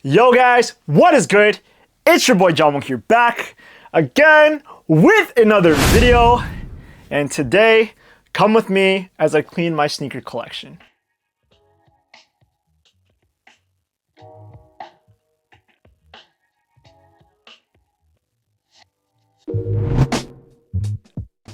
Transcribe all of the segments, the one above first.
Yo guys, what is good? It's your boy John Wong here, back again with another video. And today, come with me as I clean my sneaker collection.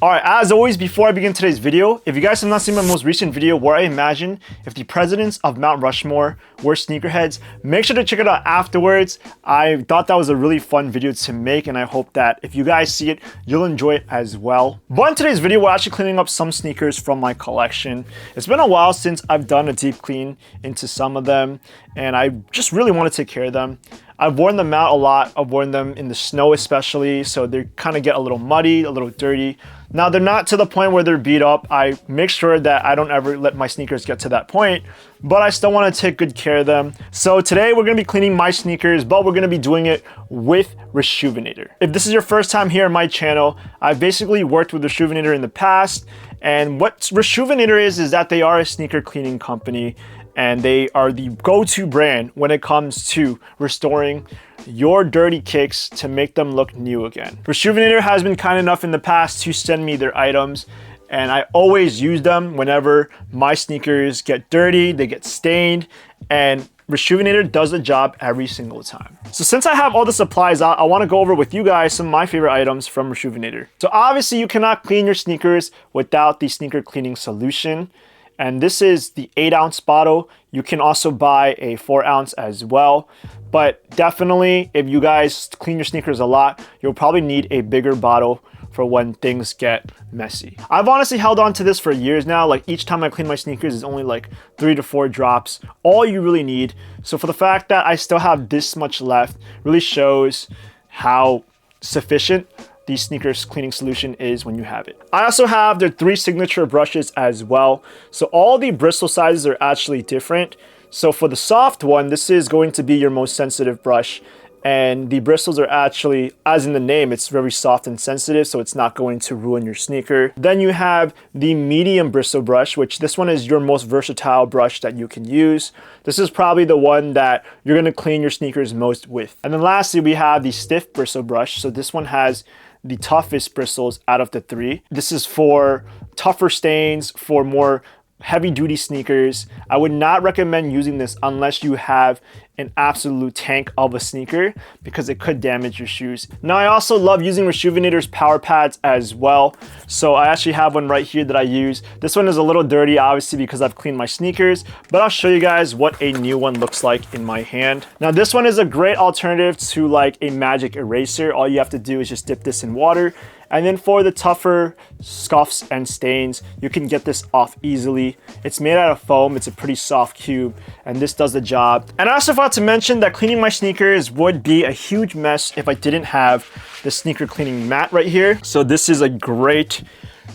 Alright, as always, before I begin today's video, if you guys have not seen my most recent video where I imagine if the presidents of Mount Rushmore were sneakerheads, make sure to check it out afterwards. I thought that was a really fun video to make, and I hope that if you guys see it, you'll enjoy it as well. But in today's video, we're actually cleaning up some sneakers from my collection. It's been a while since I've done a deep clean into some of them, and I just really want to take care of them. I've worn them out a lot. I've worn them in the snow especially, so they kind of get a little muddy, a little dirty. Now, they're not to the point where they're beat up. I make sure that I don't ever let my sneakers get to that point, but I still want to take good care of them. So today we're going to be cleaning my sneakers, but we're going to be doing it with Reshoevn8r. If this is your first time here on my channel, I've basically worked with Reshoevn8r in the past, and what Reshoevn8r is that they are a sneaker cleaning company, and they are the go-to brand when it comes to restoring your dirty kicks to make them look new again. Reshoevn8r has been kind enough in the past to send me their items, and I always use them whenever my sneakers get dirty, they get stained, and Reshoevn8r does the job every single time. So since I have all the supplies out, I want to go over with you guys some of my favorite items from Reshoevn8r. So obviously you cannot clean your sneakers without the sneaker cleaning solution. And this is the 8-ounce bottle. You can also buy a 4-ounce as well. But definitely, if you guys clean your sneakers a lot, you'll probably need a bigger bottle for when things get messy. I've honestly held on to this for years now. Like, each time I clean my sneakers, it's only like 3 to 4 drops. All you really need. So for the fact that I still have this much left really shows how sufficient the sneakers cleaning solution is when you have it. I also have their 3 signature brushes as well. So all the bristle sizes are actually different. So for the soft one, this is going to be your most sensitive brush. And the bristles are actually, as in the name, it's very soft and sensitive, so it's not going to ruin your sneaker. Then you have the medium bristle brush, which this one is your most versatile brush that you can use. This is probably the one that you're gonna clean your sneakers most with. And then lastly, we have the stiff bristle brush. So this one has the toughest bristles out of the 3. This is for tougher stains, for more heavy duty sneakers. I would not recommend using this unless you have an absolute tank of a sneaker, because it could damage your shoes. Now, I also love using Reshoevn8r's power pads as well. So I actually have one right here that I use. This one is a little dirty, obviously, because I've cleaned my sneakers, but I'll show you guys what a new one looks like in my hand. Now, this one is a great alternative to like a magic eraser. All you have to do is just dip this in water. And then for the tougher scuffs and stains, you can get this off easily. It's made out of foam. It's a pretty soft cube, and this does the job. And I also forgot to mention that cleaning my sneakers would be a huge mess if I didn't have the sneaker cleaning mat right here. So this is a great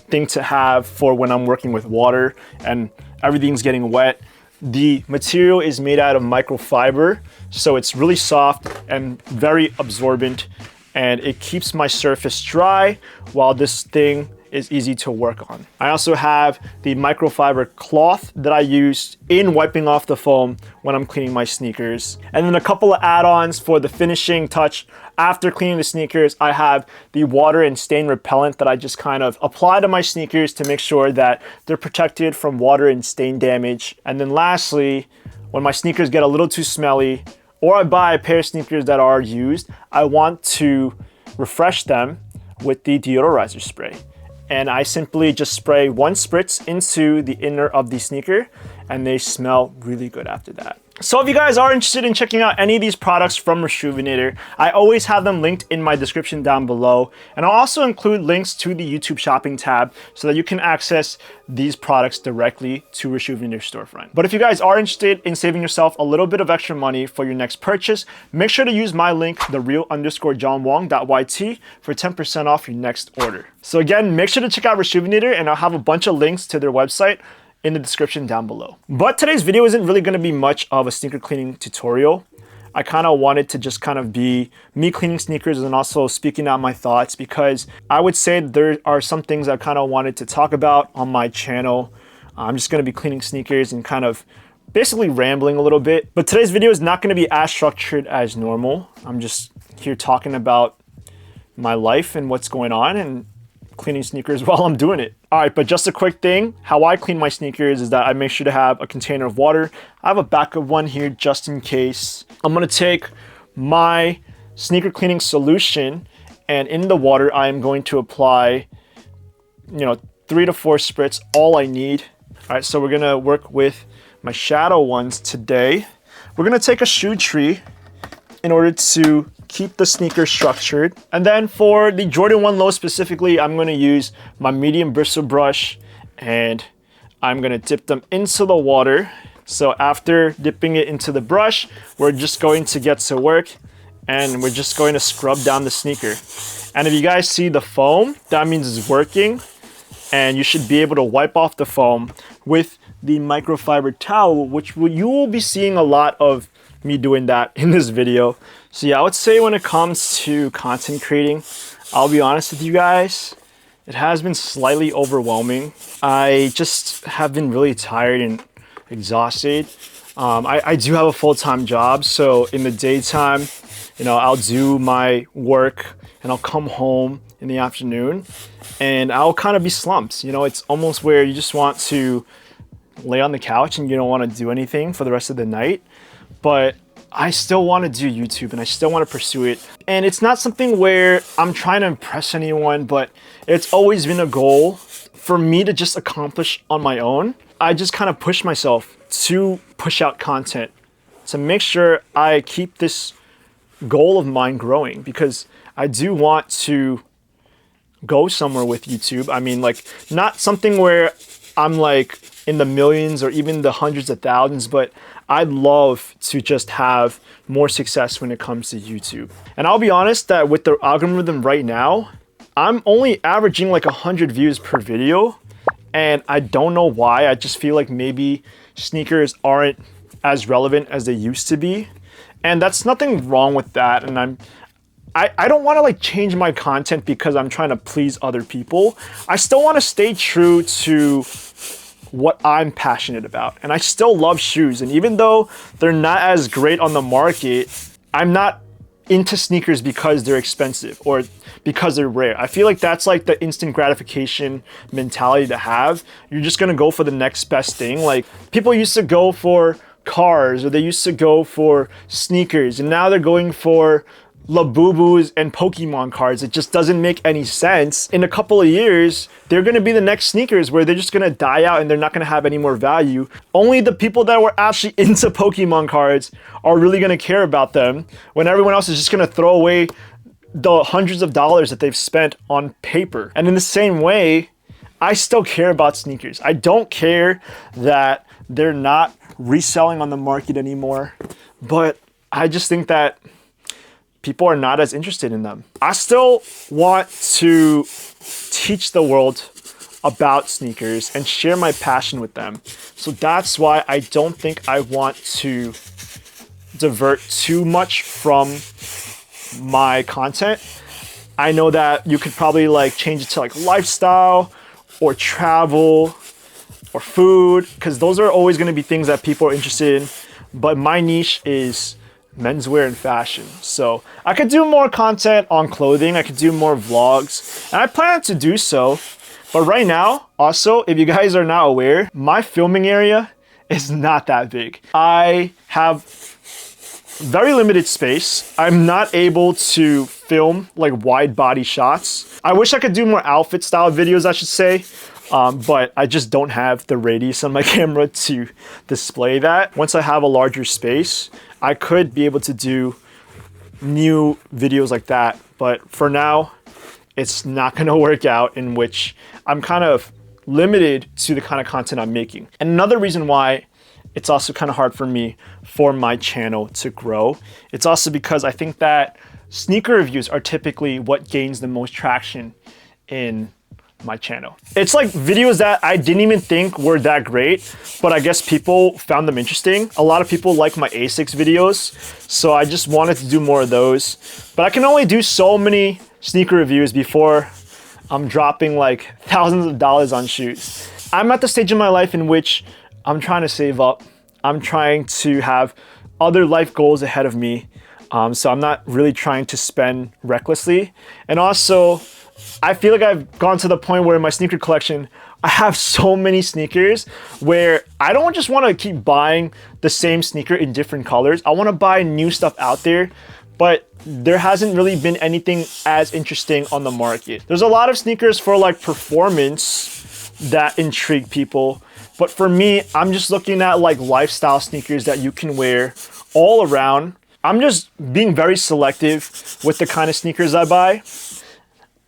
thing to have for when I'm working with water and everything's getting wet. The material is made out of microfiber, so it's really soft and very absorbent, and it keeps my surface dry while this thing is easy to work on. I also have the microfiber cloth that I use in wiping off the foam when I'm cleaning my sneakers. And then a couple of add-ons for the finishing touch. After cleaning the sneakers, I have the water and stain repellent that I just kind of apply to my sneakers to make sure that they're protected from water and stain damage. And then lastly, when my sneakers get a little too smelly, or I buy a pair of sneakers that are used, I want to refresh them with the deodorizer spray. And I simply just spray 1 spritz into the inner of the sneaker, and they smell really good after that. So if you guys are interested in checking out any of these products from Reshoevn8r, I always have them linked in my description down below. And I'll also include links to the YouTube shopping tab so that you can access these products directly to Reshoevn8r storefront. But if you guys are interested in saving yourself a little bit of extra money for your next purchase, make sure to use my link, thereal_johnwong.yt, for 10% off your next order. So again, make sure to check out Reshoevn8r, and I'll have a bunch of links to their website in the description down below. But today's video isn't really going to be much of a sneaker cleaning tutorial. I kind of wanted to just kind of be me cleaning sneakers and also speaking out my thoughts, because I would say there are some things I kind of wanted to talk about on my channel. I'm just going to be cleaning sneakers and kind of basically rambling a little bit. But today's video is not going to be as structured as normal. I'm just here talking about my life and what's going on and cleaning sneakers while I'm doing it. All right, but just a quick thing. How I clean my sneakers is that I make sure to have a container of water. I have a backup one here just in case. I'm going to take my sneaker cleaning solution, and in the water, I am going to apply, 3 to 4 spritz, all I need. All right, so we're gonna work with my shadow ones today. We're gonna take a shoe tree in order to keep the sneaker structured. And then for the Jordan 1 Low specifically, I'm gonna use my medium bristle brush and I'm gonna dip them into the water. So after dipping it into the brush, we're just going to get to work and we're just going to scrub down the sneaker. And if you guys see the foam, that means it's working. And you should be able to wipe off the foam with the microfiber towel, which you will be seeing a lot of me doing that in this video. So yeah, I would say when it comes to content creating, I'll be honest with you guys, it has been slightly overwhelming. I just have been really tired and exhausted. I do have a full-time job, so in the daytime, I'll do my work and I'll come home in the afternoon and I'll kind of be slumped. It's almost where you just want to lay on the couch and you don't want to do anything for the rest of the night. But I still want to do YouTube and I still want to pursue it. And it's not something where I'm trying to impress anyone, but it's always been a goal for me to just accomplish on my own. I just kind of push myself to push out content to make sure I keep this goal of mine growing, because I do want to go somewhere with YouTube. I mean, like, not something where I'm like in the millions or even the hundreds of thousands, but I'd love to just have more success when it comes to YouTube. And I'll be honest that with the algorithm right now, I'm only averaging like 100 views per video. And I don't know why. I just feel like maybe sneakers aren't as relevant as they used to be. And that's nothing wrong with that. And I don't want to like change my content because I'm trying to please other people. I still want to stay true to what I'm passionate about. And I still love shoes. And even though they're not as great on the market, I'm not into sneakers because they're expensive or because they're rare. I feel like that's like the instant gratification mentality to have. You're just gonna go for the next best thing. Like, people used to go for cars or they used to go for sneakers, and now they're going for Labubus and Pokemon cards. It just doesn't make any sense. In a couple of years, they're gonna be the next sneakers where they're just gonna die out and they're not gonna have any more value. Only the people that were actually into Pokemon cards are really gonna care about them, when everyone else is just gonna throw away the hundreds of dollars that they've spent on paper. And in the same way, I still care about sneakers. I don't care that they're not reselling on the market anymore, but I just think that people are not as interested in them. I still want to teach the world about sneakers and share my passion with them. So that's why I don't think I want to divert too much from my content. I know that you could probably like change it to like lifestyle or travel or food, because those are always going to be things that people are interested in. But my niche is menswear and fashion. So I could do more content on clothing. I could do more vlogs, and I plan to do so. But right now, also, if you guys are not aware, my filming area is not that big. I have very limited space. I'm not able to film like wide body shots. I wish I could do more outfit style videos, I should say. But I just don't have the radius on my camera to display that. Once I have a larger space, I could be able to do new videos like that. But for now, it's not gonna work out, in which I'm kind of limited to the kind of content I'm making. And another reason why it's also kind of hard for me for my channel to grow, it's also because I think that sneaker reviews are typically what gains the most traction in my channel. It's like videos that I didn't even think were that great, but I guess people found them interesting. A lot of people like my ASICs videos, so I just wanted to do more of those. But I can only do so many sneaker reviews before I'm dropping like thousands of dollars on shoes. I'm at the stage in my life in which I'm trying to save up. I'm trying to have other life goals ahead of me. So I'm not really trying to spend recklessly. And also, I feel like I've gone to the point where in my sneaker collection, I have so many sneakers where I don't just want to keep buying the same sneaker in different colors. I want to buy new stuff out there, but there hasn't really been anything as interesting on the market. There's a lot of sneakers for like performance that intrigue people. But for me, I'm just looking at like lifestyle sneakers that you can wear all around. I'm just being very selective with the kind of sneakers I buy.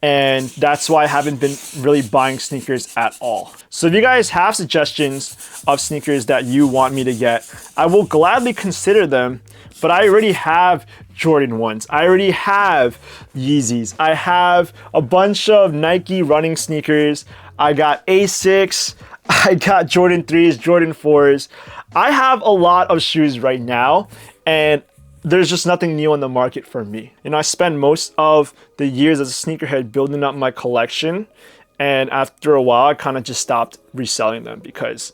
And that's why I haven't been really buying sneakers at all. So if you guys have suggestions of sneakers that you want me to get, I will gladly consider them. But I already have Jordan 1s. I already have Yeezys. I have a bunch of Nike running sneakers. I got Asics. I got Jordan 3s, Jordan 4s. I have a lot of shoes right now, and there's just nothing new on the market for me. You know, I spent most of the years as a sneakerhead building up my collection, and after a while, I kind of just stopped reselling them because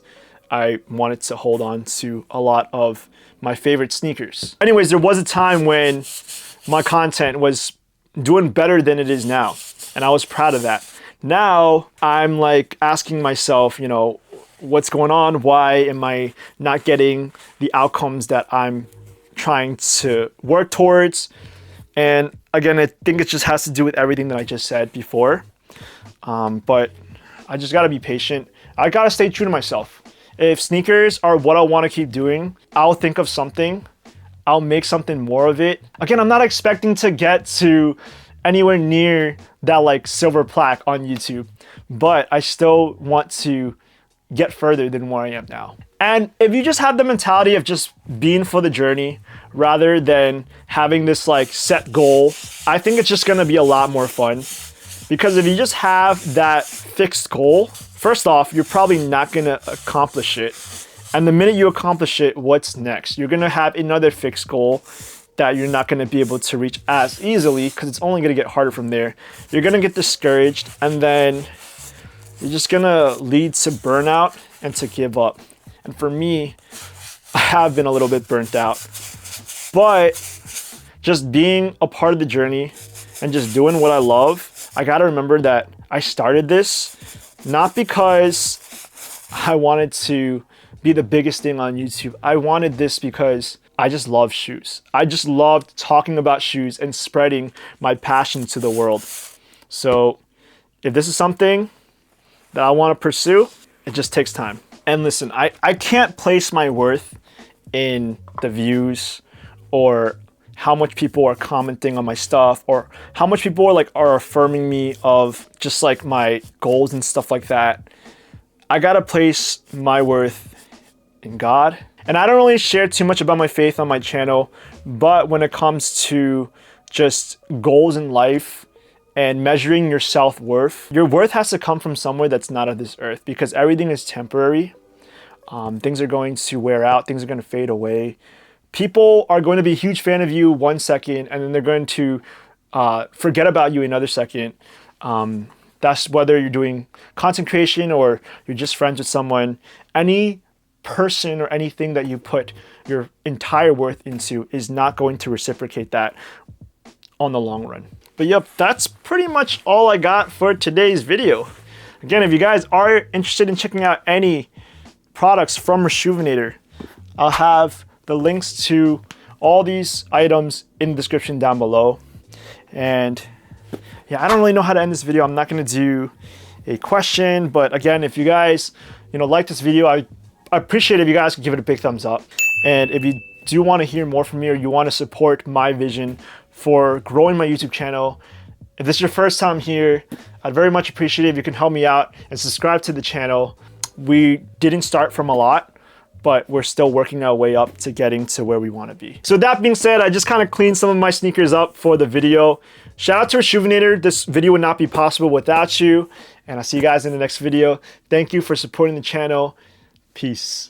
I wanted to hold on to a lot of my favorite sneakers. Anyways, there was a time when my content was doing better than it is now, and I was proud of that. Now, I'm like asking myself, you know, what's going on? Why am I not getting the outcomes that I'm trying to work towards? And again, I think it just has to do with everything that I just said before. But I just gotta be patient. I gotta stay true to myself. If sneakers are what I wanna keep doing, I'll think of something. I'll make something more of it. Again, I'm not expecting to get to anywhere near that like silver plaque on YouTube, but I still want to get further than where I am now. And if you just have the mentality of just being for the journey rather than having this like set goal, I think it's just gonna be a lot more fun. Because if you just have that fixed goal, first off, you're probably not gonna accomplish it. And the minute you accomplish it, what's next? You're gonna have another fixed goal that you're not gonna be able to reach as easily because it's only gonna get harder from there. You're gonna get discouraged, and then you're just gonna lead to burnout and to give up. And for me, I have been a little bit burnt out. But just being a part of the journey and just doing what I love, I gotta remember that I started this not because I wanted to be the biggest thing on YouTube. I wanted this because I just love shoes. I just loved talking about shoes and spreading my passion to the world. So if this is something that I want to pursue, it just takes time. And listen, I can't place my worth in the views or how much people are commenting on my stuff or how much people are affirming me of just like my goals and stuff like that. I gotta place my worth in God. And I don't really share too much about my faith on my channel, but when it comes to just goals in life and measuring your self-worth, your worth has to come from somewhere that's not of this earth because everything is temporary. Things are going to wear out, things are going to fade away. People are going to be a huge fan of you 1 second, and then they're going to forget about you another second. That's whether you're doing content creation or you're just friends with someone. Any person or anything that you put your entire worth into is not going to reciprocate that on the long run. But yep, that's pretty much all I got for today's video. Again, if you guys are interested in checking out any products from Reshoevn8r, I'll have the links to all these items in the description down below. And yeah, I don't really know how to end this video. I'm not gonna do a question, but again, if you guys, like this video, I appreciate if you guys could give it a big thumbs up. And if you do want to hear more from me or you want to support my vision for growing my YouTube channel, if this is your first time here, I'd very much appreciate it if you can help me out and subscribe to the channel. We didn't start from a lot, but we're still working our way up to getting to where we want to be. So that being said, I just kind of cleaned some of my sneakers up for the video. Shout out to Reshoevn8r. This video would not be possible without you. And I'll see you guys in the next video. Thank you for supporting the channel. Peace.